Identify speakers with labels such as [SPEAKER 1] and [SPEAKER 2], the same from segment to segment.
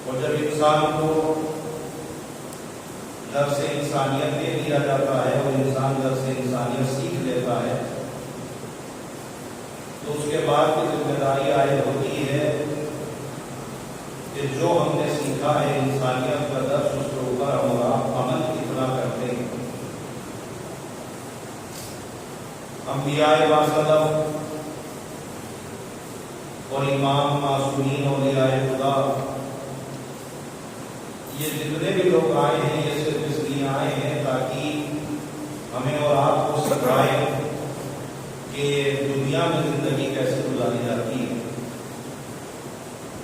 [SPEAKER 1] اور جب انسان کو درس انسانیت دے دیا جاتا ہے اور انسان درس انسانیت سیکھ لیتا ہے تو اس کے بعد کی ذمہ داری عائد ہوتی ہے کہ جو ہم نے سیکھا ہے انسانیت کا درس اس کے اوپر ہمارا عمل کتنا کرتے ہیں۔ انبیاء واسلم اور امام معصومین اولیاء خدا یہ جتنے بھی لوگ آئے ہیں یہ صرف اس لیے آئے ہیں تاکہ ہمیں اور آپ کو سکھائیں کہ دنیا میں زندگی کیسے گزاری جاتی ہے،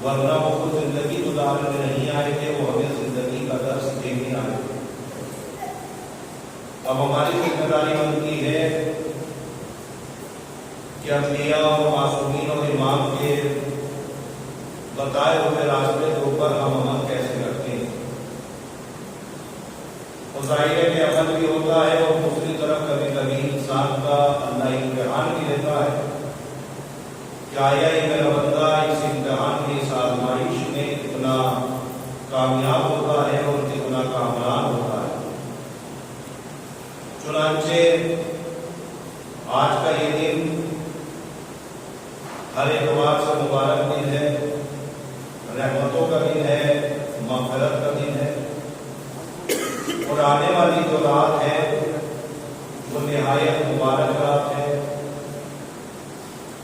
[SPEAKER 1] ورنہ وہ خود زندگی گزارنے نہیں آئے تھے، وہ ہمیں زندگی کا درس دینے آئے تھے۔ اب ہماری ذمہ داری بنتی ہے کہ انبیاء اور معصومین اور امام کے بتائے ہوئے راستے کے اوپر ہم عمل کیسے کرتے ہیں۔ اور ظاہر ہے کہ عمل بھی ہوتا ہے اور دوسری طرف کبھی کبھی انسان کا اللہ امتحان بھی لیتا ہے کہ آیا یہ میرا بندہ اس امتحان کی اس آزمائش میں کتنا کامیاب ہوتا ہے اور کتنا کامران ہوتا ہے۔ چنانچہ آج کا یہ دن ہر اعتبار سے مبارک دن ہے، رحمتوں کا دن ہے، مغفرت کا دن ہے، اور آنے والی جو رات ہے وہ نہایت مبارک رات ہے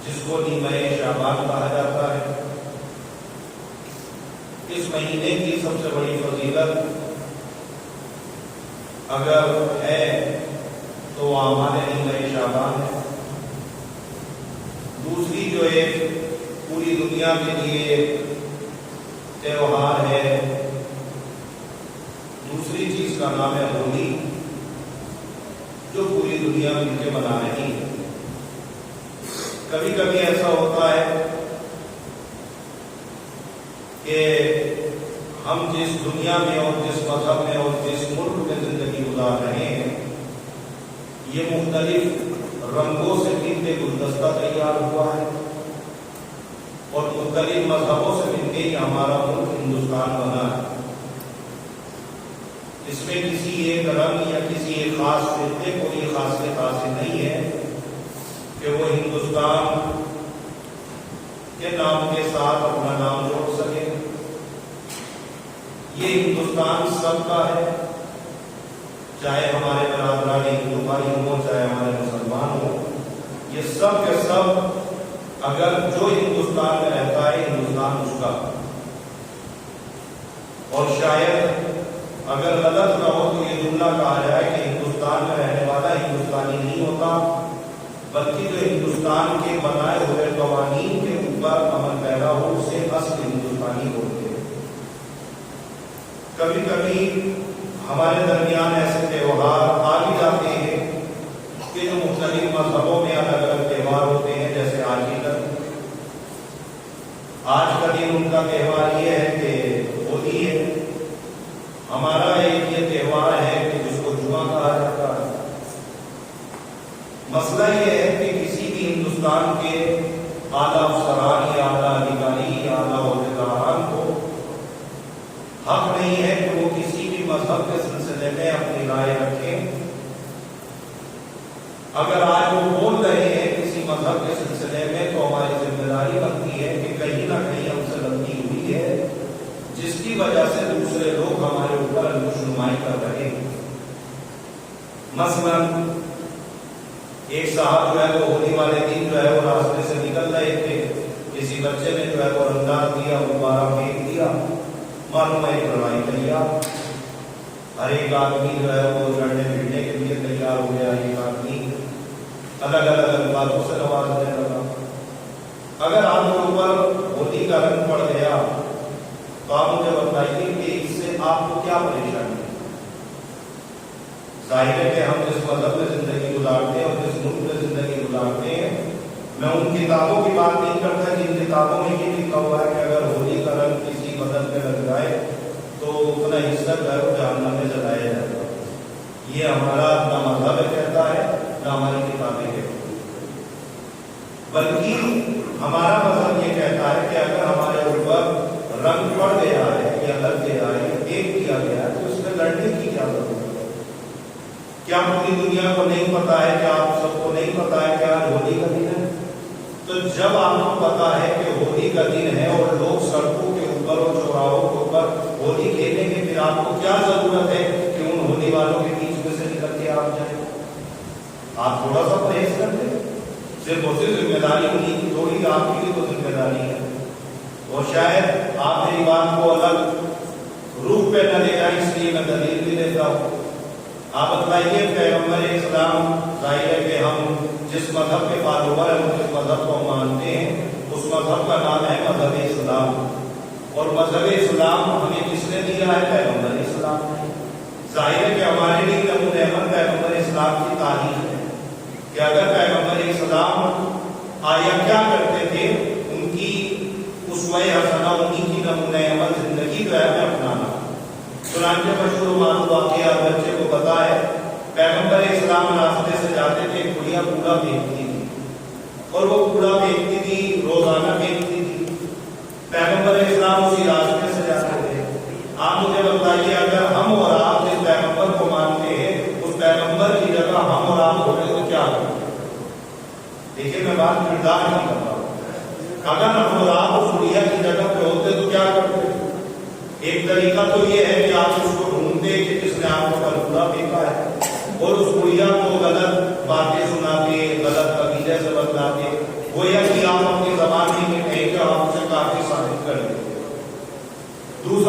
[SPEAKER 1] جس کو نیمہ شعبان کہا جاتا ہے۔ اس مہینے کی سب سے بڑی فضیلت اگر ہے تو اعمال نیمہ شعبان ہے۔ دوسری جو ایک پوری دنیا کے لیے تہوار ہے، دوسری چیز کا نام ہے ہولی، جو پوری دنیا مل کے منا رہی ہے۔ کبھی کبھی ایسا ہوتا ہے کہ ہم جس دنیا میں اور جس مذہب میں اور جس ملک میں زندگی گزار رہے ہیں، یہ مختلف رنگوں سے مل کے گلدستہ تیار ہوا ہے، اور مختلف مذہبوں سے مل کے ہمارا ملک ہندوستان بنا ہے۔ اس میں کسی ایک رنگ یا کسی ایک خاص فرقے کو یہ خاصیت حاصل نہیں ہے کہ وہ ہندوستان کے نام کے ساتھ اپنا نام جوڑ سکے۔ یہ ہندوستان سب کا ہے، چاہے ہمارے برادران ہندو بھائی ہوں چاہے ہمارے مسلمان ہوں، یہ سب کے سب اگر جو ہندوستان میں رہتا ہے ہندوستان اس کا۔ اور شاید اگر غلط نہ ہو تو یہ جملہ کہا جائے کہ ہندوستان میں رہنے والا ہندوستانی نہیں ہوتا، بلکہ جو ہندوستان کے بنائے ہوئے قوانین کے اوپر عمل پیدا ہو اسے اصل ہندوستانی ہوتے ہیں۔ کبھی کبھی ہمارے درمیان ایسے تہوار آ بھی جاتے ہیں کہ جو مختلف مذہبوں میں الگ الگ تہوار ہوتے ہیں، جیسے آج کا دن ان کا تہوار یہ ہے کہ ہولی ہے، ہمارا ایک یہ تہوار ہے کہ جس کو جمعہ کہا جاتا ہے۔ مسئلہ یہ ہے کہ کسی بھی ہندوستان کے اعلیٰ افسران یا اعلیٰ ادھیکاری یا اعلیٰ عہدیداران کو حق نہیں ہے کہ وہ کسی بھی مذہب کے سلسلے میں اپنی رائے رکھیں۔ اگر آج وہ بول رہے ہیں کسی مذہب کے سلسلے میں تو ہماری ذمہ داری بنتی ہے کہ کہیں نہ کہیں ہم سے غلطی ہوئی ہے، جس کی وجہ سے دوسرے لوگ ہمارے اوپر انگوش نمائی کر رہے ہیں۔ مثلا ایک صاحب جو ہے وہ ہولی والے دن جو ہے وہ راستے سے نکل رہے تھے، کسی بچے نے جو ہے وہ رنگار دیا، غبارہ پھینک دیا، معلوم ہے ایک لڑائی تیار، ہر ایک آدمی جو ہے وہ لڑنے بھیڑنے کے لیے تیار ہو گیا، ایک آدمی الگ الگ الفاظوں سے نوازنے لگا۔ اگر آپ کے اوپر ہولی کا رنگ پڑ گیا تو آپ مجھے بتائیے کہ اس سے آپ کو کیا پریشانی ہے؟ ظاہر ہے کہ ہم جس مذہب میں زندگی گزارتے ہیں اور جس ملک میں زندگی گزارتے ہیں، میں ان کتابوں کی بات نہیں کرتا جن کتابوں میں یہ لکھا ہوا ہے کہ اگر ہولی کا رنگ کسی بدن میں لگ جائے تو اتنا حصہ جو ہے وہ جہنم میں جلایا جائے گا۔ یہ ہمارا نہ مذہب کہتا ہے نہ ہماری کتابیں کہتی ہیں، بلکہ ہمارا مذہب یہ کہتا ہے کہ اگر ہمارے اوپر رنگ پڑ گیا ہے یا لگ گیا ہے یا ایک کیا گیا ہے تو اس میں لڑنے کی کیا ضرورت ہے؟ کیا پوری دنیا کو نہیں پتا ہے، کیا آپ سب کو نہیں پتا ہے کہ آج ہولی کا دن ہے؟ تو جب آپ کو پتا ہے کہ ہولی کا دن ہے اور لوگ سڑکوں کے اوپر اور چوراہوں کے اوپر ہولی کھیلیں گے، پھر آپ کو کیا ضرورت ہے کہ ان ہولی والوں کے بیچ میں سے نکل کے آپ جائیں؟ آپ تھوڑا سا پرہیز کر دیں، صرف اور صرف ذمہ داری انہیں کی تھوڑی، آپ کی بھی تو ذمہ داری ہے۔ اور شاید آپ میری بات کو الگ روح پہ نہ لے جائیں، اس لیے میں دلیل بھی دیتا ہوں۔ آپ بتائیے پیغمبر اسلام، ظاہر ہے کہ ہم جس مذہب کے فالوور ہیں، جس مذہب کو مانتے ہیں، اس مذہب کا نام ہے مذہب اسلام، اور مذہب اسلام ہمیں کس نے دیا ہے؟ پیغمبر اسلام نے۔ ظاہر ہے کہ ہمارے لیے نمونہ عمل پیغمبر اسلام کی تعلیم ہے کہ اگر پیغمبر اسلام آیا کیا کرتے تھے، ان کی اسوہ حسنہ، انہیں کی نمونہ عمل زندگی جو ہے ہمیں اپنانا۔ چنانچہ مشہور معروف واقعہ بچے کو پتا ہے، پیغمبر اسلام راستے سے جاتے تھے، گڑیا کوڑا پھینکتی تھی اور وہ کوڑا پھینکتی تھی، روزانہ پھینکتی تھی۔ پیغمبر اسلام اسی راستے سے جاتے تھے۔ آپ مجھے بتائیے اگر ہم اور آپ جس پیغمبر کو مانتے ہیں اس پیغمبر کی جگہ ہم اور آپ ہوتے تو کیا کرتے؟ دیکھیے میں بات کردار نہیں کر رہا ہوں، اگر ہم اور آپ اس گڑیا کی جگہ پہ ہوتے تو کیا کرتے؟ ایک طریقہ تو یہ ہے کہ آپ اس کو ڈھونڈتے کہ جس نے آپ کو کل کوڑا پھینکا ہے اور اس گڑیا کو غلط باتیں سناتے، غلط عقیدے سے بتلاتے، گویا کہ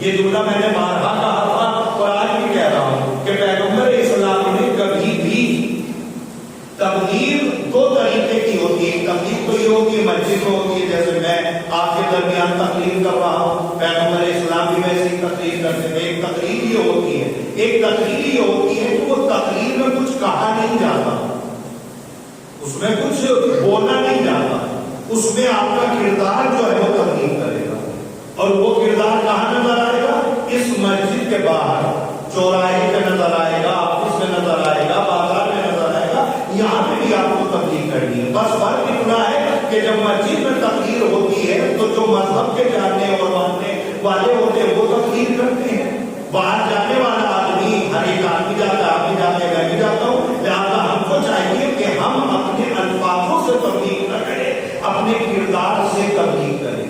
[SPEAKER 1] یہ جملہ میں نے بارہا کہا تھا اور آج بھی کہہ رہا ہوں کہ پیغمبر اسلام نے کبھی بھی تبلیغ دو طریقے کی ہوتی ہے. تبلیغ تو یہ ہوتی ہے مسجد میں ہوتی ہے، جیسے میں آپ کے درمیان تقریر کر رہا ہوں، پیغمبر اسلام بھی ویسے ہی تقریر کرتے ہیں. ایک تقریر یہ ہوتی ہے، ایک تقریر یہ ہوتی ہے کہ وہ تقریر میں کچھ کہا نہیں جاتا، اس میں کچھ بولا نہیں جاتا، اس میں آپ کا کردار جو ہے وہ تبلیغ کرے گا. اور وہ کردار کہاں نظر آئے گا؟ اس مسجد کے باہر چوراہے پہ نظر آئے گا، آفس میں نظر آئے گا، بازار میں نظر آئے گا. یہاں پہ بھی آپ کو تبلیغ کرنی ہے. بس فرق اتنا ہے کہ جب مسجد میں تقریر ہوتی ہے تو جو مذہب کے جاننے اور ماننے والے ہوتے ہیں وہ تقریر کرتے ہیں. باہر جانے والا آدمی، ہر ایک آدمی جاتا ہے، آپ بھی جاتے ہیں، میں بھی جاتا ہوں. لہٰذا ہم کو چاہیے کہ ہم اپنے الفاظوں سے تبلیغ نہ کریں، اپنے کردار سے تبلیغ کریں.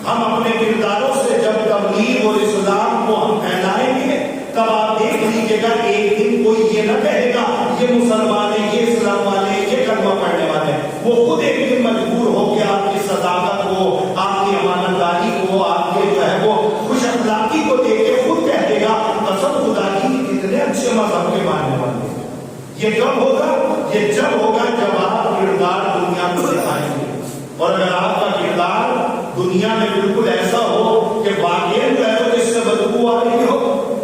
[SPEAKER 1] ہم اپنے کرداروں سے جب تبلیغ اور اسلام کو ہم پھیلائیں گے تب آپ دیکھ لیجیے گا ایک دن کوئی یہ نہ کہے گا یہ مسلمان ہے، یہ اسلام والے ہیں، یہ کلمہ پڑھنے والے ہیں. وہ خود ایک دن مجبور ہو کے آپ کی صداقت کو، آپ کی امانت داری کو، آپ کے جو ہے وہ خوش اخلاقی کو دیکھ کے خود کہہ دے گا قسم خدا کی کتنے اچھے مذہب کے ماننے والے ہیں. یہ کب ہوگا؟ یہ جب ہوگا جب آپ کردار دنیا کو دکھائیں گے. اور اگر آپ کا کردار دنیا میں بالکل ایسا ہو کہ واقعی جو ہے جس سے بدبو آ رہی ہو،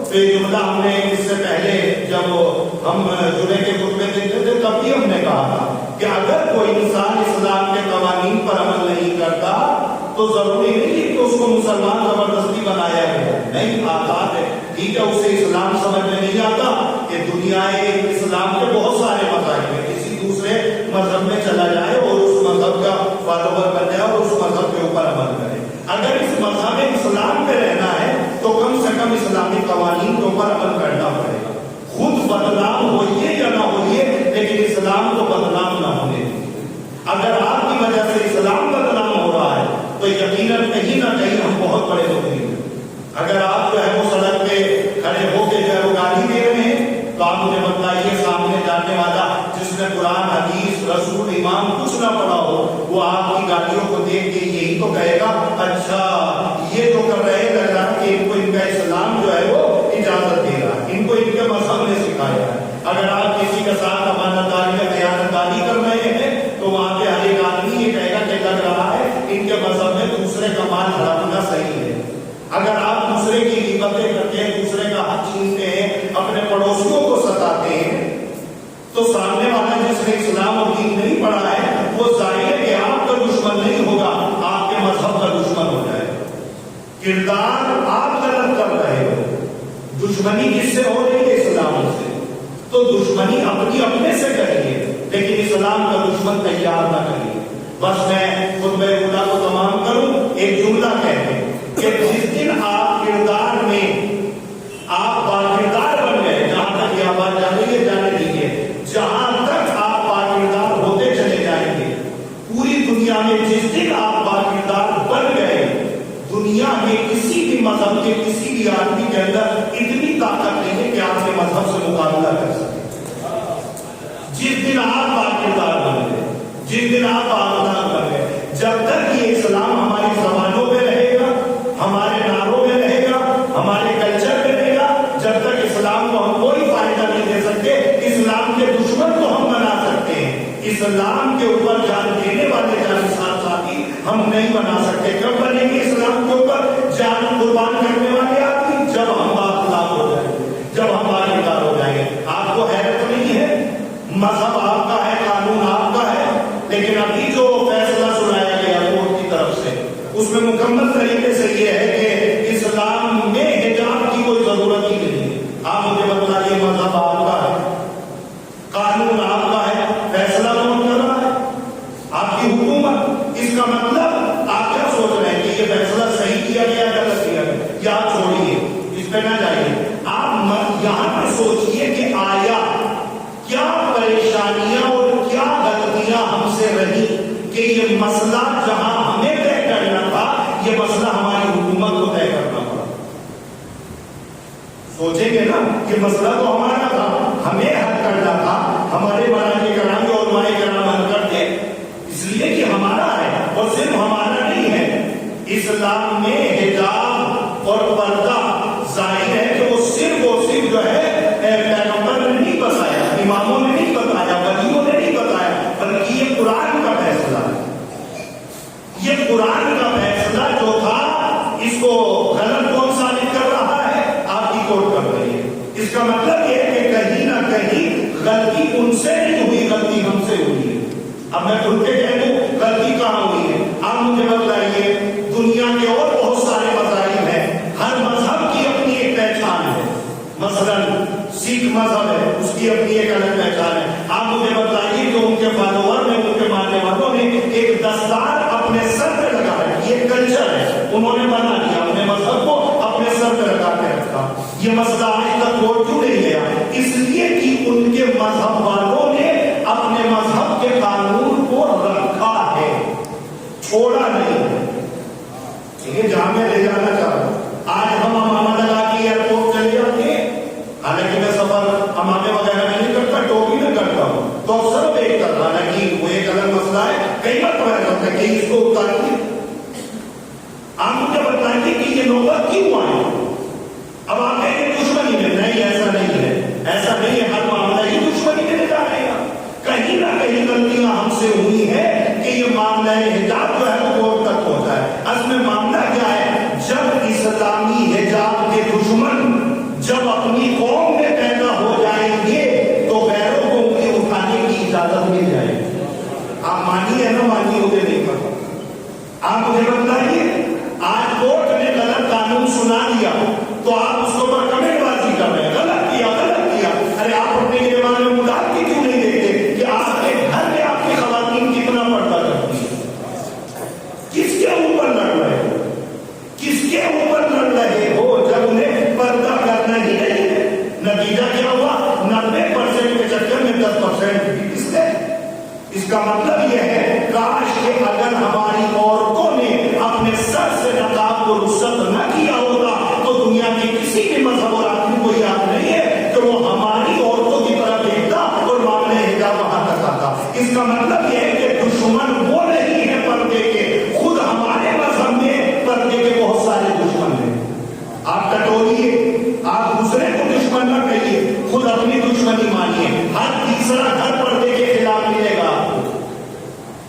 [SPEAKER 1] تو یہ جملہ ہم نے اس سے پہلے جب ہم جمعے کے خطبے دیتے تھے تب بھی ہم نے کہا تھا کہ اگر کوئی انسان اسلام کے قوانین پر عمل نہیں کرتا تو ضروری نہیں کہ اس کو مسلمان زبردستی بنایا گیا. نہیں، آزاد ہے، ٹھیک ہے، اسے اسلام سمجھ میں نہیں آتا کہ دنیا اسلام کے بہت سارے مذاہب ہیں، کسی دوسرے مذہب میں چلا جائے اور اس مذہب کا فالوور بن جائے اور اس مذہب کے اوپر عمل کرے. اگر اس مذہب اسلام پہ رہنا ہے تو کم سے کم اسلامی قوانین کے اوپر عمل کرنا پڑے گا. خود بدنام ہوئیے یا نہ ہوئیے لیکن اسلام کو بدنام نہ ہونے دیجیے. اگر آپ کی وجہ سے اسلام بدنام ہو رہا ہے تو یقیناً کہیں نہ کہیں ہم بہت بڑے دکھی ہیں. اگر آپ جو ہے وہ سڑک پہ کھڑے ہو کے جو ہے وہ گالی دے رہے ہیں تو آپ مجھے بتائیے سامنے جانے والا جس نے قرآن، حدیث، رسول، امام کچھ نہ پڑھا ہو وہ آپ کی گالیوں کو دیکھ کے یہی تو کہے گا اچھا یہ جو کر رہے لگ رہا ہے کہ ان کو ان کا اسلام جو ہے وہ اجازت دے رہا ہے، ان کو ان کے مذہب نے سکھایا ہے. اگر آپ کسی کے ساتھ امانت داری یا خیانت داری کر رہے ہیں تو وہاں پہ ہر ایک آدمی یہ کہے گا کہ لگ رہا ہے ان کے مذہب میں دوسرے کا مال ہڑپنا صحیح ہے. اگر آپ دوسرے کی غیبتیں کرتے ہیں، دوسرے کا حق چھینتے ہیں، اپنے پڑوسیوں کو ستاتے ہیں تو سامنے والا جس نے اسلام اور دین نہیں پڑھا ہے وہ ظاہر ہے کہ آپ کا دشمن نہیں ہوگا، آپ کے مذہب کا دشمن ہو جائے گا. کردار آپ غلط کر رہے ہو. دشمنی کس سے ہو رہی ہے؟ اسلام سے. تو دشمنی اپنے سے کریے لیکن اسلام کا دشمن تیار نہ کریے. بس میں خطبہ اولیٰ کو تمام کروں ایک جملہ کہتے کہ جس دن آپ کردار میں آپ باکردار بن گئے، جہاں تک یہ آواز جا رہی ہے جانے دیجیے، جہاں تک آپ باکردار ہوتے چلے جائیں گے پوری دنیا میں، جس دن آپ باکردار بن گئے دنیا میں کسی بھی مذہب کے کسی بھی آدمی کے اندر اتنی طاقت نہیں ہے کہ آپ کے مذہب سے مقابلہ کر سکے. جس دن آپ باکردار بن گئے، جس دن آپ باکردار بن گئے، جب تک یہ اسلام ہماری زبانوں میں رہے گا، ہمارے نعروں میں رہے گا، ہمارے کلچر میں رہے گا، جب تک اسلام کو ہم کوئی فائدہ نہیں دے سکتے. اسلام کے دشمن کو ہم بنا سکتے ہیں، اسلام کے اوپر جان دینے والے جان ساتھی ہم نہیں بنا سکتے. کب بنیں گے اسلام کے اوپر جان قربان کرنے والے آدمی؟ جب ہم بااخلاق ہو جائیں گے، جب ہم باکردار ہو جائیں گے. آپ کو حیرت نہیں ہے؟ مذہب آپ کا ہے، قانون آپ کا ہے، لیکن ابھی جو فیصلہ سنایا گیا کورٹ کی طرف سے اس میں مکمل طریقے سے یہ ہے کہ اسلام میں حجاب کی کوئی ضرورت ہی نہیں ہے. آپ مجھے بتائیے مذہب آپ کا ہے، قانون آپ کا ہے، فیصلہ کون کر رہا ہے؟ آپ کی حکومت. اس کا مطلب آپ کیا سوچ رہے ہیں کہ یہ فیصلہ صحیح کیا گیا یا غلط کیا گیا؟ یا چھوڑیے اس پہ نہ جائیے. آپ یہاں پہ سوچئے کہ آیا کیا پریشانیاں اور کیا غلطیاں ہم سے رہی کہ یہ مسئلہ جہاں ہمیں طے کرنا تھا یہ مسئلہ ہماری حکومت کو طے کرنا پڑا. سوچیں گے نا، یہ مسئلہ تو ہمارا تھا، ہمیں حل کرنا تھا، ہمارے مولانا کرام اور علماء کرام حل کرتے، اس لیے کہ ہمارا ہے اور صرف ہمارا نہیں ہے. اسلام میں حجاب اور
[SPEAKER 2] اس کا مطلب یہ ہے کہ کہیں نہ کہیں غلطی ان سے نہیں ہوئی، غلطی ہم سے ہوئی ہے۔ اب میں کھل کے کہہ دوں غلطی کہاں ہوئی ہے؟ آپ مجھے بتائیے، دنیا کے اور بہت سارے مذاہب ہیں، ہر مذہب کی اپنی ایک پہچان ہے۔ مثلا سکھ مذہب ہے، اس کی اپنی ایک الگ پہچان ہے۔ آپ مجھے بتائیے کہ ان کے فالوور نے، ان کے ماننے والوں نے ایک دستار اپنے سر پہ لگا رکھی، یہ کلچر ہے، انہوں نے بنا لیا اپنے مذہب کو اپنے سر پہ لگا کے رکھا۔ یہ مسئلہ آج تک کوٹ کیوں نہیں گیا؟ اس لیے کہ ان کے مذہب والوں نے اپنے مذہب کے قانون کو رکھا ہے، چھوڑا نہیں ہے۔ یہ جہاں میں لے جانا چاہ رہا ہوں، آج ہم امامہ لگا کے ایئرپورٹ چلے جاتے ہیں، حالانکہ میں سفر امامے وغیرہ میں نہیں کرتا، ٹوپی میں کرتا ہوں، تو اکثر دیکھ کر، حالانکہ وہ ایک الگ مسئلہ ہے، کئی بار پڑھا جاتا ہے کہ اس کو اتاریے۔ آپ مجھے بتائیے کہ یہ نوبت کیوں آئی؟ اب آپ کہیں گے دشمنی میں، نہیں ایسا نہیں ہے، ایسا نہیں ہے، ہر معاملہ ہی دشمنی میں لے جا رہے ہیں۔ کہیں نہ کہیں غلطیاں ہم سے ہوئی ہے کہ یہ معاملہ حجاب جو ہے وہ کورٹ تک پہنچا ہے۔ اصل میں معاملہ کیا ہے؟ جب اسلامی حجاب کے دشمن جب اپنی قوم میں پیدا ہو جائیں گے تو غیروں کو انگلی اٹھانے کی اجازت مل جائے گی۔ آپ مانیے نہ مانیے مجھے نہیں پتا، آپ مجھے بتائیے، آج کورٹ نے غلط قانون سنا دیا تو آپ اس کے اوپر کمنٹ بازی کر رہے ہیں، غلط کیا غلط کیا۔ ارے آپ اپنے گریبان میں مدعا کی کیوں نہیں دیکھتے کہ آپ کے گھر میں آپ کی خواتین کتنا پردہ کرتی ہے؟ کس کے اوپر لڑ رہے ہو؟ کس کے اوپر لڑ رہے ہو جب انہیں پردہ کرنا ہی نہیں ہے؟ نتیجہ کیا ہوا؟ 90% کے چکر میں 10% اس نے۔ اس کا مطلب یہ ہے کاش کہ اگر ہماری عورتوں نے اپنے سر سے نقاب کو رخصت نہ کیا ہوتا تو دنیا کے کسی بھی مذہب اور آدمی کو یاد نہیں ہے کہ وہ ہماری عورتوں کی طرف دیکھتا اور معاملہ حجاب وہاں تک آتا۔ اس کا مطلب یہ ہے کہ دشمن وہ نہیں ہے پردے کے، خود ہمارے مذہب میں پردے کے بہت سارے دشمن ہیں۔ آپ ٹٹولیے، آپ دوسرے کو دشمن نہ کہیے، خود اپنی دشمنی مانیے۔ ہر تیسرا گھر پردے کے خلاف ملے گا،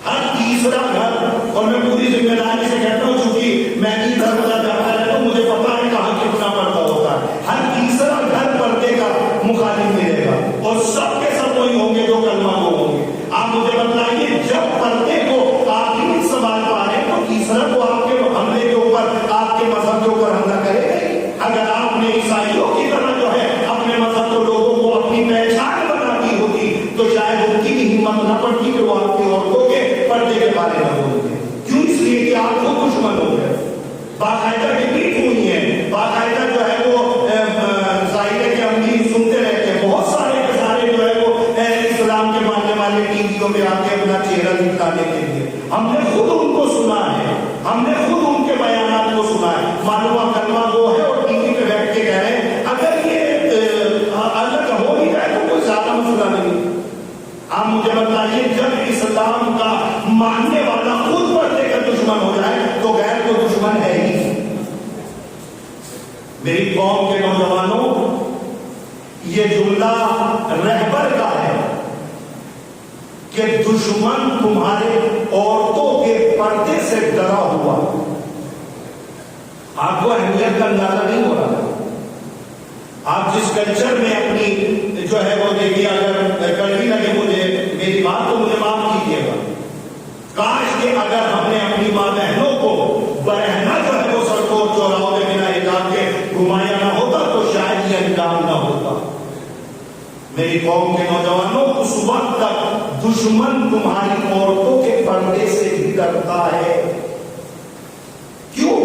[SPEAKER 2] ہر تیسرا گھر۔ اور میں پوری ذمہ داری سے کہتا ہوں چونکہ میں نہیں گھر بتا جاتا ہے تو مجھے پتا ہے کہاں کتنا پردہ ہوتا ہے۔ ہر تیسرا گھر پردے کا مخالف ملے گا اور سب کے سب وہی ہوں گے جو کلمہ گو ہوں گے۔ آپ مجھے بتائیے جب پردے کو آپ ہی نہیں سنبھال پا رہے تو تیسرا کو آپ کے حملے کے اوپر، آپ کے مذہب کے اوپر حملہ کرے گا۔ اگر آپ نے عیسائیوں کی طرح جو ہے اپنے مذہب کو لوگوں کو اپنی پہچان بنا دی ہوتی تو شاید ان کی بھی ہمت نہ پڑتی کہ وہ آپ کی عورتوں کے پردے کے بارے میں بولتے۔ کیوں؟ اس لیے کہ آپ خود دشمن ہو گئے، باقاعدہ ڈبیٹ ہوئی ہے، باقاعدہ جو ہے وہ ظاہر کے امیر سنتے رہتے ہیں، بہت سارے کے سارے جو ہے وہ اسلام کے ماننے والے ٹی ویوں میں آ کے اپنا چہرہ دکھانے کے لیے۔ ہم نے خود ان کو سنا ہے، ہم نے خود ان کے بیانات کو سنا ہے، معلوم کلمہ وہ ہے اور ٹی وی پہ بیٹھ کے کہہ رہے ہیں اگر یہ الگ ہو ہی جائے تو کوئی زیادہ مسئلہ نہیں۔ آپ مجھے بتائیے جب اسلام کا ماننے والا خود پردے کا دشمن ہو جائے تو غیر کو دشمن ہے ہی۔ میری قوم کے نوجوانوں، یہ جملہ رہبر کا ہے کہ دشمن تمہارے عورتوں کے پردے سے ڈرا ہوا۔ آپ کو اہمیت کا اندازہ نہیں ہو رہا۔ آپ جس کلچر میں اپنی جو ہے وہ دیکھیے، اگر کڑوی لگے مجھے میری بات تو مجھے معاف کیجیے گا، کاش کہ اگر ہم نے اپنی ماں بہنوں کو برہنہ جو ہے وہ سڑکوں چوراہوں میں بنا حجاب کے گھمایا نہ ہوتا تو شاید یہ انجام نہ ہوتا۔ میری قوم کے نوجوانوں، اس وقت تک دشمن تمہاری عورتوں کے پردے سے بھی ڈرتا ہے۔ کیوں؟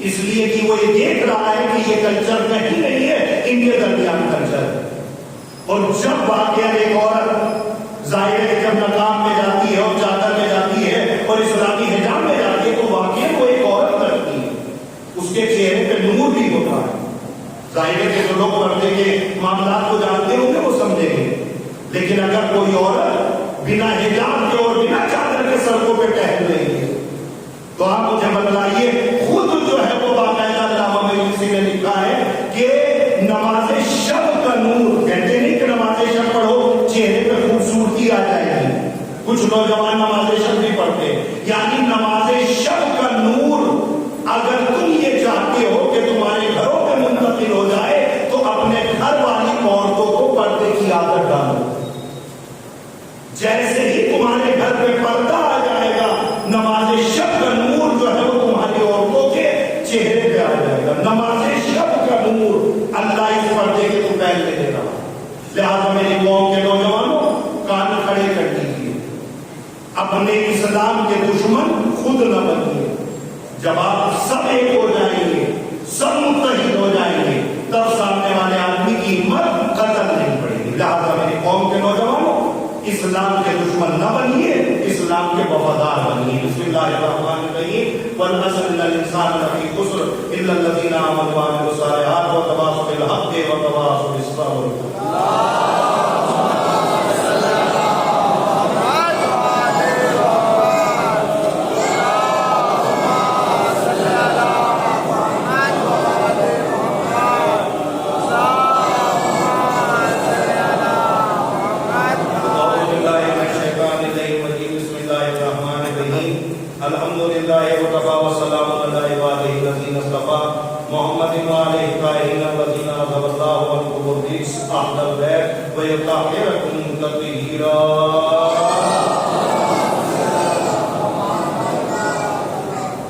[SPEAKER 2] اس لیے کہ وہ یہ دیکھ رہا ہے کہ یہ کلچر کہیں نہیں ہے، ان کے درمیان کلچر ہے۔ اور جب واقعہ ایک عورت ظاہر ہے جب نقاب میں جاتی ہے اور چادر میں جاتی ہے اور اسلامی حجاب میں جاتی ہے تو واقعہ وہ ایک عورت لگتی ہے، اس کے چہرے پہ نور بھی ہوتا ہے۔ ظاہر ہے کہ جو لوگ پردے کے معاملات کو جانتے ہوں گے وہ سمجھیں گے، لیکن اگر کوئی عورت بنا حجاب کے اور بنا چادر کے سڑکوں پہ ٹہل رہی ہے تو آپ مجھے بتلائیے، خود جو ہے وہ باقاعدہ علامہ مجلسی نے لکھا ہے کہ نماز شب کا نور، کہتے نہیں کہ نماز شب پڑھو چہرے پہ خوبصورتی آ جائے گی، کچھ نوجوان نماز شب نہیں پڑھتے، یعنی نماز شب کا نور اگر تم یہ چاہتے ہو کہ تمہارے گھروں پہ منتقل ہو جائے تو اپنے گھر گھر پہ پردہ آ جائے گا، نماز شب کا نور جو ہے وہ تمہاری عورتوں کے چہرے پہ آ جائے گا. نماز شب کا نور اللہ اس پردے کے تو پہلے دے رہا. لہٰذا میری قوم کے نوجوانوں کان کھڑے کر دیجیے، اپنے اسلام کے دشمن خود نہ بنیے. جب آپ سب ایک ہو جائیں گے، سب متحد ہو جائیں گے، تب سامنے والے آدمی کی ہمت قتل نہیں پڑے گی. لہٰذا میری قوم کے نوجوانوں اسلام کے دشمن نہ بنیے، اسلام کے وفادار بنیے. بسم اللہ الرحمن الرحیم. والعصر ان الانسان لفی خسر الا الذین آمنوا وعملوا الصالحات وتواصوا بالحق وتواصوا بالصبر.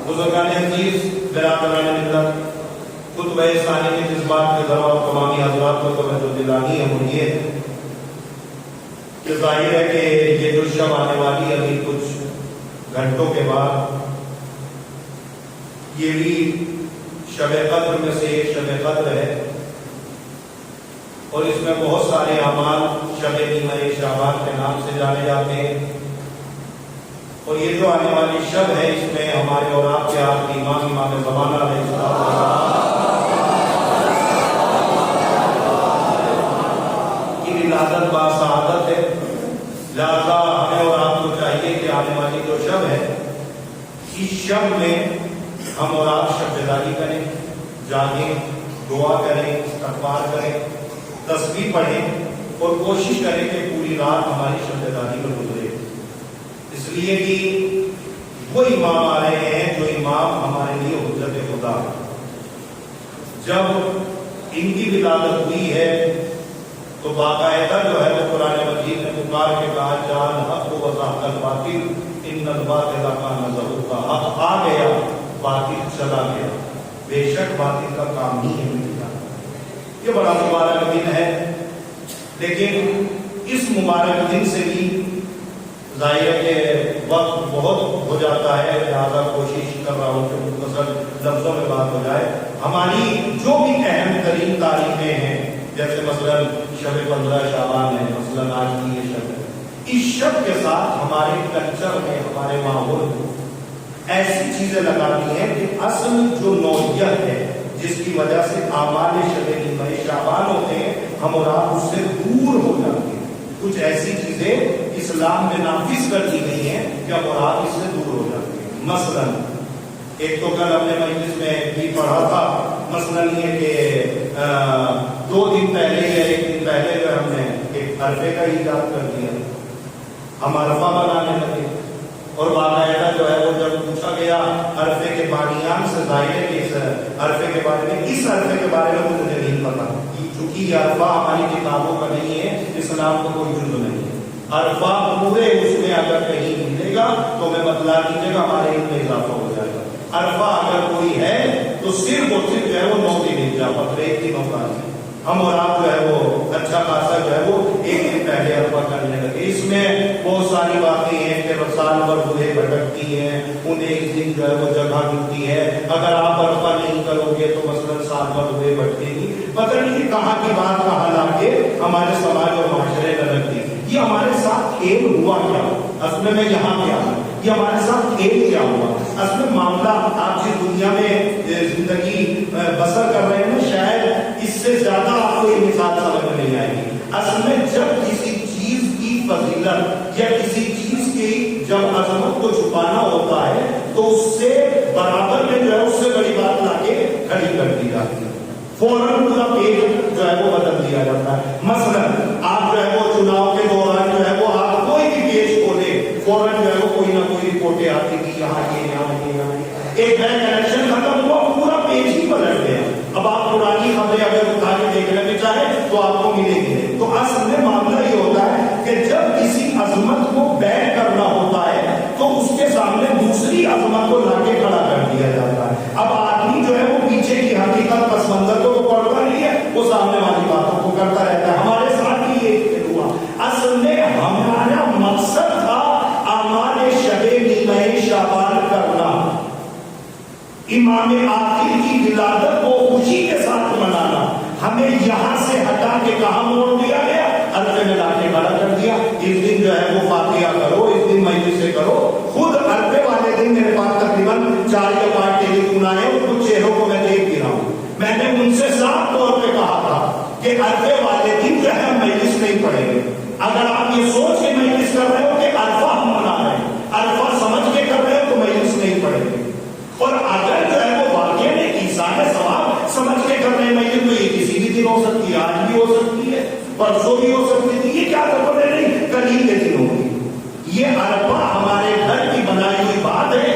[SPEAKER 2] بزرگان عزیز، برادران ملت، خطبہ ثانی میں جس بات کے ذرا تمامی حضرات کو توجہ دلانی ہے وہ یہ کہ ظاہر ہے کہ یہ جو شب آنے والی ہے ابھی کچھ گھنٹوں کے بعد، یہ بھی شب قدر میں سے ایک شب قدر ہے، اور اس میں بہت سارے اعمال شب نیمہ شعبان کے نام سے جانے جاتے ہیں. اور یہ جو آنے والی شب ہے اس میں ہمارے اور آپ کے آخری امام زمانہ علیہ السلام کی ولادت باسعادت ہے. لہذا ہمیں اور آپ کو چاہیے کہ آنے والی جو شب ہے اس شب میں ہم اور آپ شب بیداری کریں، جاگیں، دعا کریں، استغفار کریں، تسبیح پڑھیں اور کوشش کریں کہ پوری رات ہماری شب بیداری میں گزرے. اس لیے کہ وہ امام آ رہے ہیں جو امام ہمارے لیے حجت خدا. جب ان کی ولادت ہوئی ہے تو باقاعدہ جو ہے وہ قرآن مجید نے پکار کے کہا جان حق و وضاحت الباطل ان الباطل کان زہوقا. حق آ گیا، باطل چلا گیا. بے شک باطل کا کام نہیں ہے ملتا. یہ بڑا مبارک دن ہے، لیکن اس مبارک دن سے بھی ظاہر ہے کہ وقت بہت ہو جاتا ہے، لہٰذا کوشش کر رہا ہوں کہ مختصر لفظوں میں بات ہو جائے. ہماری جو بھی اہم ترین تاریخیں ہیں جیسے مثلا شب 15 شعبان ہے، مثلا آج کی یہ شب ہے، اس شب کے ساتھ ہمارے کلچر میں، ہمارے ماحول میں ایسی چیزیں لگاتی ہیں کہ اصل جو نوعیت ہے جس کی وجہ سے اعمال شب نیمہ شعبان ہوتے ہیں، ہم اور آپ اس سے دور ہو جاتے ہیں. کچھ ایسی چیزیں اسلام میں نافذ کر دی گئی ہیں کہ ہم اور آپ اس سے دور ہو جاتے ہیں. مثلا ایک تو کل ہم نے مجلس میں بھی پڑھا تھا، مثلا یہ کہ 2 دن پہلے یا 1 دن پہلے جو ہم نے ایک عرفے کا ایجاد کر دیا، ہم عرفہ منانے لگے. اور باقاعدہ جو ہے وہ جب پوچھا گیا عرفے کے بانیان سے ظاہر ہے کہ اس عرفے کے بارے میں، اس عرفے کے بارے میں مجھے نہیں پتا، چونکہ یہ عرفہ ہماری کتابوں کا نہیں ہے، اسلام کو کوئی جزو نہیں ہے. عرفہ پورے اس میں اگر کہیں ملے گا تو میں بتلا دیجیے گا، ہمارے علم میں اضافہ ہو جائے گا. عرفہ اگر کوئی ہے تو صرف اور صرف جو ہے وہ 9 دن جا پکڑے، 1 دن ہوتا ہے. ہم اور آپ جو ہے وہ اچھا خاصا جو ہے وہ 1 دن پہلے عرفہ کرنے لگے. اس میں بہت ساری باتیں ہیں کہ سال بھر بوڑھے بھٹکتی ہیں، انہیں اس دن جو ہے وہ جگہ ملتی ہے. اگر آپ عرفہ نہیں کرو گے تو مثلاً سال بھر بوڑھے بھٹکے گی. پتہ نہیں کہاں کی بات کہاں لا کے ہمارے سماج اور معاشرے میں رکھ دی. یہ ہمارے ساتھ کھیل ہوا کیا؟ اصل میں یہاں کیا ہوا؟ یہ ہمارے ساتھ کھیل کیا ہوا؟ اصل میں معاملہ آپ جس دنیا میں زندگی بسر کر رہے ہیں شاید اس سے زیادہ آپ کو یہ مثال سمجھ میں نہیں آئے گی. اصل میں جب کسی چیز کی فضیلت یا کسی چیز کی جب عظمت کو چھپانا ہوتا ہے تو اس سے برابر میں جو ہے اس سے بڑی بات لا کے کھڑی کر دی جاتی ہے. فوراً پورا پیج جو ہے وہ بدل دیا جاتا ہے. مثلا آپ جو ہے وہ چناؤ کے دوران جو ہے وہ آپ کوئی بھی پیج کھولے فوراً جو ہے وہ کوئی نہ کوئی رپورٹیں آتی تھی، یہاں ایک نیا الیکشن ختم ہوا پورا پیج ہی پلٹ گیا. اب آپ پرانی خبریں اگر اٹھا کے دیکھنے میں چاہیں تو آپ کو ملے گی. تو اصل میں معاملہ یہ ہوتا ہے کہ جب کسی عظمت کو بیان کرنا ہو ہمیں یہاں سے ہٹا کے کہاں موڑ دیا گیا؟ عرفے میں لا کے کھڑا کر دیا. اس دن جو ہے وہ فاتحہ کرو، اس دن مجلس سے کرو. خود عرفے والے دن میرے پاس تقریباً 4 یا 5 ٹیلی فون آئے، ان کچھ چہروں کو میں دیکھ بھی رہا ہوں. میں نے ان سے صاف طور پہ کہا تھا کہ عرفے والے دن جو ہے مجلس نہیں پڑھیں گے. اگر آپ یہ سوچ کے مجلس کر رہے ہو کہ عرفہ ہم منا رہے ہیں، عرفہ سمجھ کے کر رہے ہو تو مجلس نہیں پڑھیں گے. اور اگر جو ہے وہ واقعہ میں ایثار ثواب سمجھ کے کر رہے ہیں مجلس، تو یہ کسی بھی دن ہو سکتی ہے، آج بھی ہو سکتی ہے، پرسوں بھی ہو سکتی تھی. یہ کیا خبر ہے؟ نہیں، کل کے دن ہوگی. یہ عرفہ ہمارے گھر کی بنائی ہوئی بات ہے،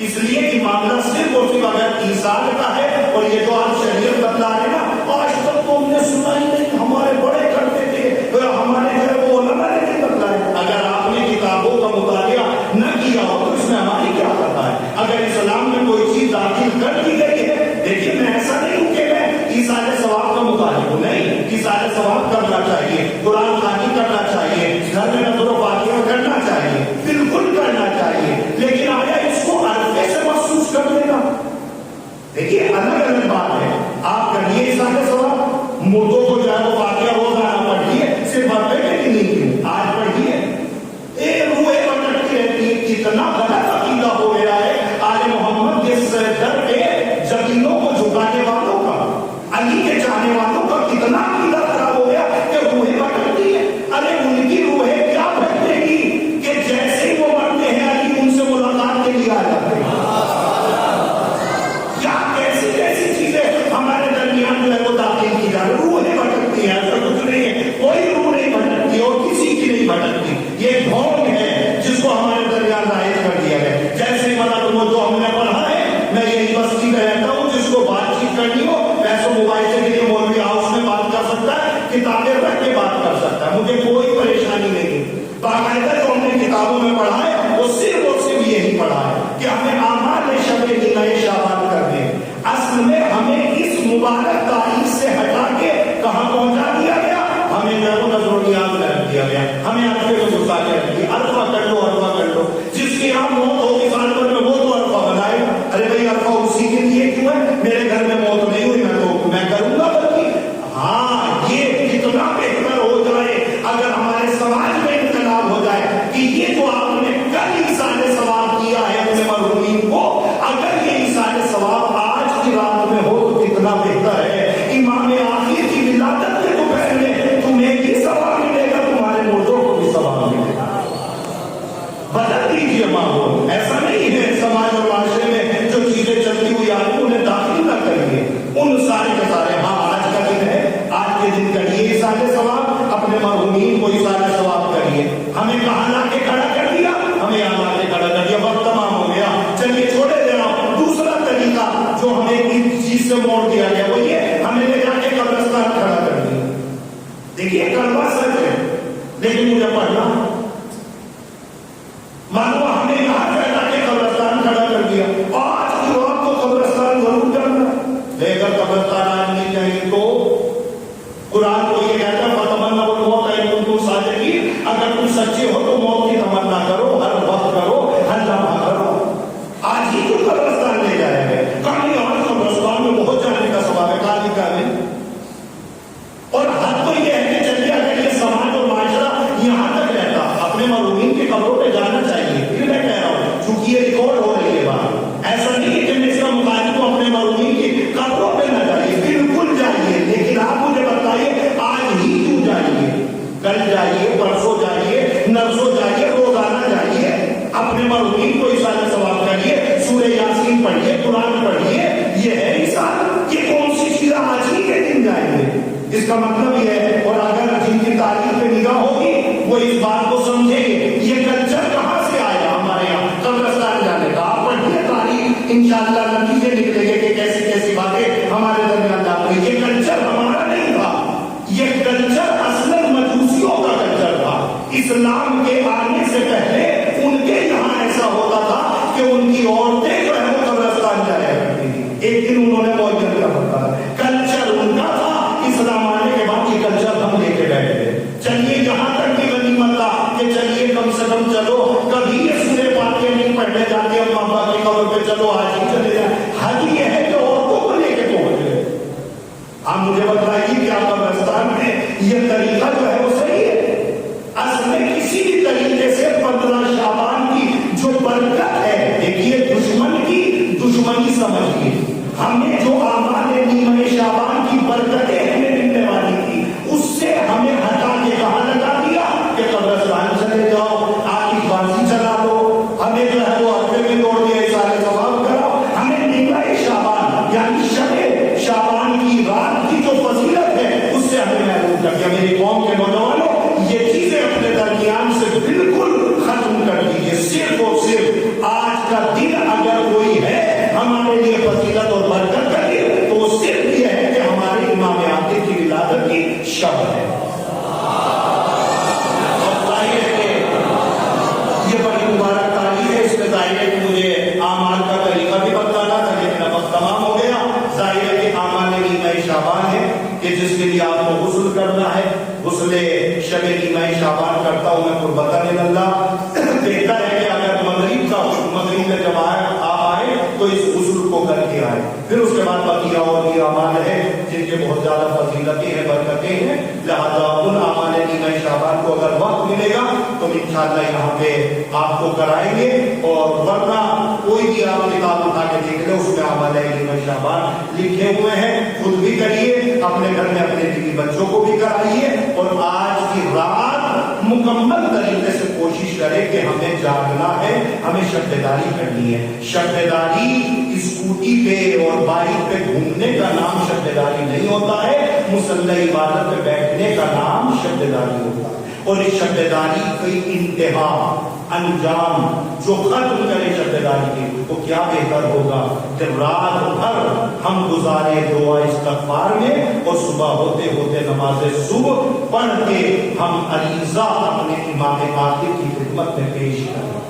[SPEAKER 2] اس لیے کہ معاملہ صرف اور صرف اگر ایثار کا ہے. اور یہ جو آپ شریعت بتلا رہے نا، آج تک تو ہم نے سنا ہی نہیں، ہمارے بڑے کرتے تھے، ہمارے گھر وہ علماء نے نہیں بتلایا. اگر آپ نے کتابوں کا مطالعہ نہ کیا ہو تو اس میں ہماری کیا پتہ ہے؟ اگر اسلام میں کوئی چیز داخل کر دی گئی ہے، دیکھیے میں ایسا نہیں ہوں کہ میں ایثار ثواب کا مطالب ہوں، نہیں. ایثار ثواب کرنا چاہیے، قرآن خوانی کرنا چاہیے، گھر میں نظر و فاتحہ کرنا چاہیے، بالکل کرنا چاہیے. لیکن آیا اس کو عرفے سے محسوس کر لینا، دیکھیے الگ الگ بات ہے. آپ کریے ایثار ثواب، مردوں کو جو ہے وہ فاتحہ روزانہ پڑھیے، صرف عرفے کے دن نہیں کیوں، آج پڑھیے. روحیں بھٹکتی رہتی ہیں. کتنا غلط عقیدہ ہو گیا ہے آل محمد کے در پہ یقینوں کو جھکانے والوں کا، علی کے چاہنے والوں کا کتنا عقیدہ خراب ہو گیا کہ روحیں بھٹکتی ہیں. ارے ان کی روحیں کیا بھٹکے گی کہ جیسے ہی وہ مرتے ہیں علی ان سے ملاقات کے لیے آ جاتے ہیں. کیا کیسی کیسی چیزیں ہمارے درمیان جو ہے وہ داخل کی جا رہی. روحیں بھٹکتی ہیں، ایسا کچھ نہیں ہے. کوئی روح نہیں بھٹکتی اور کسی کی نہیں بھٹکتی. یہ ڈھونگ ہے جس کو ہمارے درمیان ظاہر کر دیا گیا. جیسے وہ جو ہم نے پڑھا ہے، میں یہ یونیورسٹی میں رہتا ہوں، جس کو بات چیت کرنی ہو ویسے موبائل سے بھی مولوی ہاؤس میں بات کر سکتا ہے، کتابیں رکھ کے بات کر سکتا ہے، مجھے کوئی پریشانی نہیں. باقاعدہ جو ہم نے کتابوں میں پڑھا ہے وہ صرف اور صرف یہی پڑھا ہے کہ ہمیں اعمال شب کی نئے شابان کرنے. اصل میں ہمیں اس مبارک تاریخ سے ہٹا کے کہاں پہنچا دیا گیا؟ ہمیں نظر و نیاز میں رکھ دیا گیا، ہمیں عرفے کو جھکا کے رکھ دیا. عرفہ کر لو، عرفہ کر لو. جس کے یہاں موت ہوگی سال بھر میں وہ تو عرفہ بنائے. ارے بھائی عرفہ اسی کے لیے کیوں ہے؟ میرے گھر میں موت نہیں ہوئی، میں کروں گا. بلکہ ہاں یہ کتنا بہتر ہو جائے اگر ہمارے سماج میں انقلاب ہو جائے کہ یہ جو آپ نے کل ایثار ثواب کیا ہے اپنے مرحومین کو، اگر یہ ایثار ثواب آج کی رات میں ہو تو کتنا بہتر ہے. امام آخر کی ولادت کے دوپہر میں تمہیں بھی ثواب ملے گا، تمہارے مردوں کو بھی ثواب ملے گا. بدل دیجیے ماحول. ایسا نہیں ہے سماج اور معاشرے میں جو چیزیں چلتی ہوئی آتی ہیں انہیں داخل نہ کریے. ان سارے کے سارے ہاں آج کا دن ہے، آج کے دن کریے ایثار ثواب، اپنے مرحومین کو ایثار ثواب کریے. ہمیں کہاں لا کے کھڑا کر دیا؟ ہمیں یہاں لا کے کھڑا کر دیا. وقت تمام ہو گیا، چلیے چھوڑے دینا. دوسرا طریقہ جو ہمیں اس چیز سے موڑ دیا گیا وہ یہ ہمیں لے جا کے قبرستان کھڑا کر دیا. دیکھیے کڑوا سچ ہے لیکن مجھے پڑھنا مانو ہمیں یہاں کہتا کہ قبرستان کھڑا کر دیا. آج کی رات کو قبرستان ضرور جانا لے کر قبرستان آج نہیں چاہیے. تو قرآن کو یہ کہتا ہے فتمنا الموت ان کنتم صادقین، اگر تم سچے ہو تو موت کی تمنا کرو، ہر وقت کرو، ہر لمحہ کرو. آج ہی کیوں قبرستان لے جائے گئے؟ کہانی آج قبرستان میں بہت جانے کا سوال ہے، کہانی کا نہیں. اور حد تو یہ ہے کہ چلیے اگر یہ سماج اور معاشرہ یہاں تک رہتا اپنے مرحومین کی قبروں پہ جانا چاہیے. پھر میں کہہ رہا ہوں چونکہ یہ ریکارڈ ہو رہی ہے بات، ایسا نہیں ہے کہ میں اس کا مخالف ہوں، اپنے مرحومین کی قبروں پہ نہ جائیے، بالکل جائیے. لیکن آپ مجھے بتائیے آج ہی کیوں جائیے؟ کل جائیے، پرسوں جائیے، نرسوں جائیے، روزانہ جائیے. اپنے مرحومین کو ایثار ثواب کریے، سورہ یاسین پڑھیے، قرآن پڑھیے. یہ ہے ایثار. یہ کون سی چیز آج ہی کے دن جائیں گے؟ اس کا مطلب یہ ہے. اور اگر جن کی تاریخ پہ نگاہ ہوگی وہ اس بات کو سمجھیں گے یہ کلچر کہاں سے آیا ہمارے یہاں قبرستان جانے کا. آپ پڑھیے تاریخ، انشاءاللہ نتیجے نکلیں گے کہ کیسی کیسی باتیں ہمارے درمیان داخل ہوئی. یہ کلچر ہمارا نہیں تھا، یہ کلچر اصلاً مجوسیوں کا کلچر تھا. اسلام کے آنے سے پہلے ان کے یہاں ایسا ہوتا تھا کہ ان کی عورتیں جو ہے وہ قبرستان جایا کرتی تھی. ایک دن انہوں نے معجزہ کر رکھا تھا. کلچر ان کا تھا. اسلام آنے کے بعد یہ کلچر ہم لے کے بیٹھ گئے. چلیے یہاں تک بھی غنیمت تھا کہ چلیے کم سے کم چلو کبھی یہ سورہ فاتحہ نہیں پڑھنے جاتے ہم ابا کی قبر پہ، چلو آج ہی چلے جائیں. اب مجھے بتائیے کہ آپ قبرستان میں یہ طریقہ جو ہے وہ صحیح ہے؟ اصل میں کسی بھی طریقے سے 15 شعبان کی جو برکت ہے، دیکھیے دشمن کی دشمنی سمجھیے، ہمیں جو اعمال نیمہ شعبان کی برکتیں ہمیں ملنے والی تھی اس سے ہمیں ہٹا کے کہاں لگا دیا کہ قبرستان چلے جاؤ، آتش بازی چلا دو، ہمیں جو ہے وہ عرفے میں توڑ دیا سارے ثواب کراؤ۔ ہمیں نیمہ شعبان یعنی شب شعبان کی رات کی جو فضیلت ہے اس سے ہمیں محروم کر دیا۔ میری قوم کے نوجوانوں، یہ چیزیں اپنے درمیان سے بالکل ختم کر دیجیے۔ صرف اور صرف آج کا دن اگر کوئی ہے ہمارے لیے فضیلت اور برکت کا دن تو وہ صرف یہ ہے کہ ہمارے امام عادل کی ولادت کی شب ہے۔ یہ بڑی مبارک تاریخ ہے، اس میں ظاہر ہے کہ مجھے اعمال کا طریقہ بھی بتانا تھا لیکن اب وقت تمام ہو گیا۔ ظاہر ہے کہ اعمال نیمہ شعبان ہے کہ جس کے لیے آپ کو غسل کرنا ہے، غسل شب نیمہ شعبان کرتا ہوں میں قربتاً اللہ، بہتر ہے کہ اگر مغرب میں جب آپ آئے تو اس غسل کو کر کے آئے، پھر اس کے بعد بقیہ اور بھی اعمال ہے جن کے بہت زیادہ فضیلتیں ہیں، برکتیں ہیں، لہذا ان اعمال نیمہ شعبان کو اگر وقت ملے گا تو انشاءاللہ یہاں پہ آپ کو کرائیں گے، اور ورنہ کوئی بھی آپ کتاب اٹھا کے دیکھ لیں اس میں اعمال نیمہ شعبان لکھے ہوئے ہیں، خود بھی کریے، اپنے گھر میں اپنے بیوی بچوں کو بھی کرائیے، اور آج کی رات مکمل طریقے سے کوشش کریں کہ ہمیں جاگنا ہے، ہمیں شب بیداری کرنی ہے۔ شب بیداری اسکوٹی پہ اور بائک پہ گھومنے کا نام شب بیداری نہیں ہوتا ہے، مصلی عبادت پہ بیٹھنے کا نام شب بیداری ہوتا ہے، اور اس شب بیداری کی انتہا انجام جو ختم کرے شب بیداری کی تو کیا بہتر ہوگا کہ رات بھر ہم گزارے دعا استغفار میں، اور صبح ہوتے ہوتے نماز صبح پڑھ کے ہم عریضہ اپنے امام عادل کی خدمت میں پیش کریں۔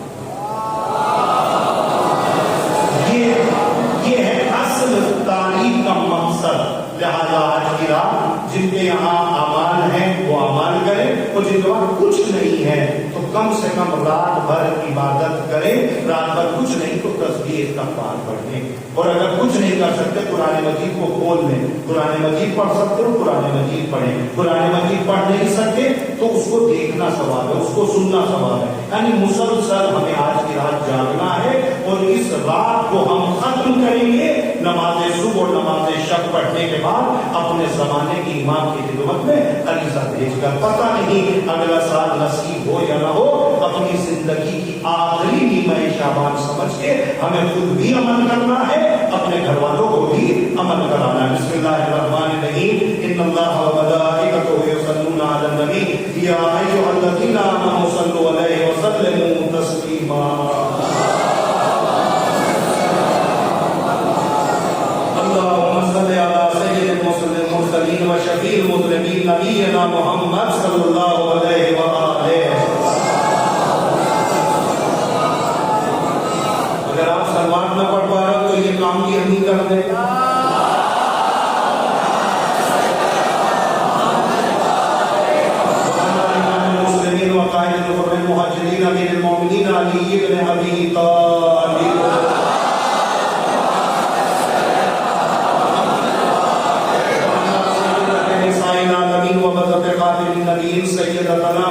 [SPEAKER 2] یہ ہے اصل تاریخ کا مقصد۔ لہذا آج کی رات جن کے یہاں اعمال ہیں وہ اعمال کریں، اور جن کے وہاں کچھ نہیں ہے تو کم سے کم رات بھر عبادت کریں، رات بھر کچھ نہیں تو تسبیح استغفار پڑھ لیں، اور اگر کچھ نہیں کر سکتے قرآن مجید کو کھول لیں، قرآن مجید پڑھ سکتے ہو قرآن مجید پڑھیں، قرآن مجید پڑھ نہیں سکتے تو اس کو دیکھنا ثواب ہے، اس کو سننا ثواب ہے، یعنی مسلسل ہمیں آج کی رات جاگنا ہے، اور اس رات کو ہم ختم کریں گے نماز صبح اور نماز شب پڑھنے کے بعد اپنے زمانے کی امام کی خدمت میں عریضہ بھیج کر، پتہ نہیں اگلا سال نصیب ہو یا نہ ہو، اپنی زندگی کی آخری نیمہ شعبان سمجھ کے ہمیں خود بھی عمل کرنا ہے، اپنے گھر والوں کو بھی عمل کرانا ہے۔ بسم اللہ الرحمن الرحیم، ان اللہ وملائکتہ یصلون علی النبی یا ایھا الذین آمنوا صلوا علیہ وسلموا تسلیما۔ وشفیع المذنبین نبینا محمد صلی اللہ علیہ وآلہ۔ اگر آپ سلوات نہ پڑھ پا رہے ہو تو یہ کام کی ہم کر دیں۔ المسلمین وقائد الغر المہاجرین امیر المومنین علی بن ابی طالب۔ سیدتنا